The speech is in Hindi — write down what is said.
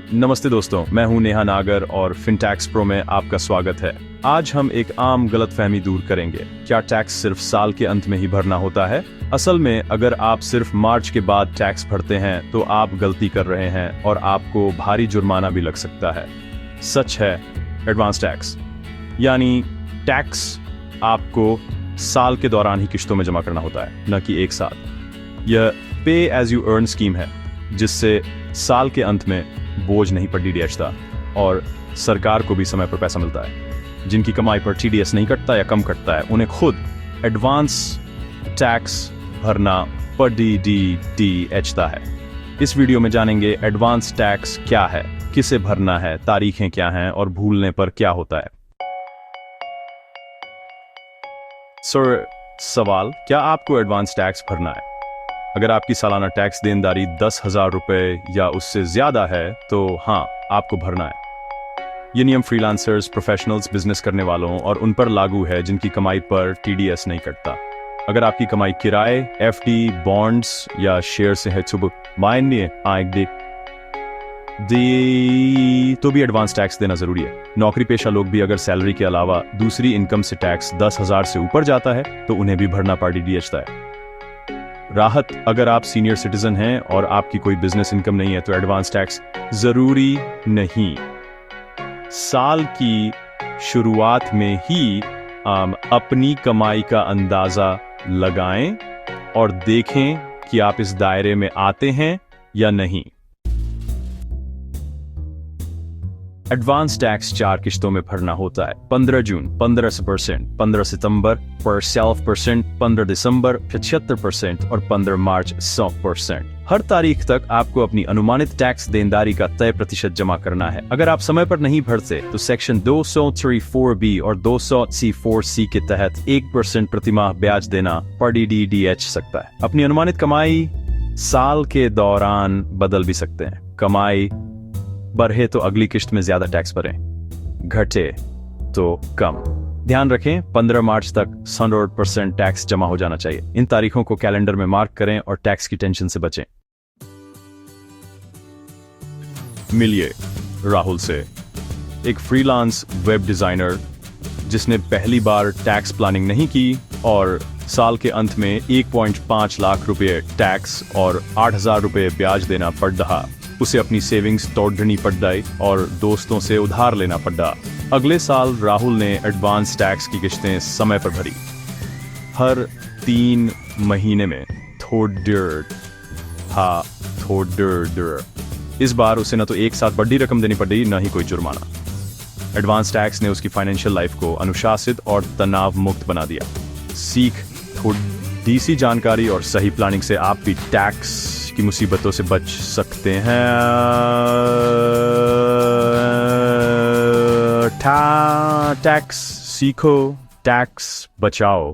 नमस्ते दोस्तों, मैं हूं नेहा नागर और फिनटैक्स प्रो में आपका स्वागत है। आज हम एक आम गलतफहमी दूर करेंगे। क्या टैक्स सिर्फ साल के अंत में ही भरना होता है? असल में अगर आप सिर्फ मार्च के बाद टैक्स भरते हैं तो आप गलती कर रहे हैं और आपको भारी जुर्माना भी लग सकता है। सच है, एडवांस टैक्स यानी टैक्स आपको साल के दौरान ही किश्तों में जमा करना होता है, न कि एक साथ। यह पे एज यू अर्न स्कीम है, जिससे साल के अंत में बोझ नहीं पर डीडीएचता और सरकार को भी समय पर पैसा मिलता है। जिनकी कमाई पर टीडीएस नहीं कटता या कम कटता है, उन्हें खुद एडवांस टैक्स भरना पर डीडीएचता है। इस वीडियो में जानेंगे एडवांस टैक्स क्या है, किसे भरना है, तारीखें क्या हैं और भूलने पर क्या होता है। सर, सवाल, क्या आपको एडवांस टैक्स भरना है? अगर आपकी सालाना टैक्स देनदारी 10,000 रुपए या उससे ज्यादा है तो हाँ, आपको भरना है। ये नियम फ्रीलांसर्स, प्रोफेशनल्स, बिजनेस करने वालों और उन पर लागू है जिनकी कमाई पर टीडीएस नहीं कटता। अगर आपकी कमाई किराए, एफडी, बॉन्ड्स या शेयर से है मायने आय तो भी एडवांस टैक्स देना जरूरी है। नौकरी पेशा लोग भी अगर सैलरी के अलावा दूसरी इनकम से टैक्स 10,000 से ऊपर जाता है तो उन्हें भी भरना पड़ डीडीएचता है। राहत, अगर आप सीनियर सिटीजन हैं और आपकी कोई बिजनेस इनकम नहीं है तो एडवांस टैक्स जरूरी नहीं। साल की शुरुआत में ही अपनी कमाई का अंदाजा लगाएं और देखें कि आप इस दायरे में आते हैं या नहीं। एडवांस टैक्स 4 किश्तों में भरना होता है। 15 जून 15%, 15 सितंबर पर सेल्फ परसेंट, 15 दिसंबर 75% और 15 मार्च 100%। हर तारीख तक आपको अपनी अनुमानित टैक्स देनदारी का तय प्रतिशत जमा करना है। अगर आप समय पर नहीं भरते तो सेक्शन 234B और 200C4C के तहत 1% प्रतिमाह ब्याज देना पर डीडीएच सकता है। अपनी अनुमानित कमाई साल के दौरान बदल भी सकते हैं। कमाई बढ़े तो अगली किश्त में ज्यादा टैक्स भरें, घटे तो कम। ध्यान रखें, 15 मार्च तक 100% टैक्स जमा हो जाना चाहिए। इन तारीखों को कैलेंडर में मार्क करें और टैक्स की टेंशन से बचें। मिलिए राहुल से, एक फ्रीलांस वेब डिजाइनर जिसने पहली बार टैक्स प्लानिंग नहीं की और साल के अंत में 1.5 लाख रुपए टैक्स और 8,000 रुपए ब्याज देना पड़ रहा। उसे अपनी सेविंग्स तोड़नी पड़ गई और दोस्तों से उधार लेना पड़ा। अगले साल राहुल ने एडवांस टैक्स की किश्तें समय पर भरी। हर 3 महीने में थोड़ा इस बार उसे न तो एक साथ बड़ी रकम देनी पड़ी, न ही कोई जुर्माना। एडवांस टैक्स ने उसकी फाइनेंशियल लाइफ को अनुशासित और तनाव मुक्त बना दिया। सीख, थोड़ी सी जानकारी और सही प्लानिंग से आप भी टैक्स की मुसीबतों से बच सकते हैं। टैक्स सीखो, टैक्स बचाओ।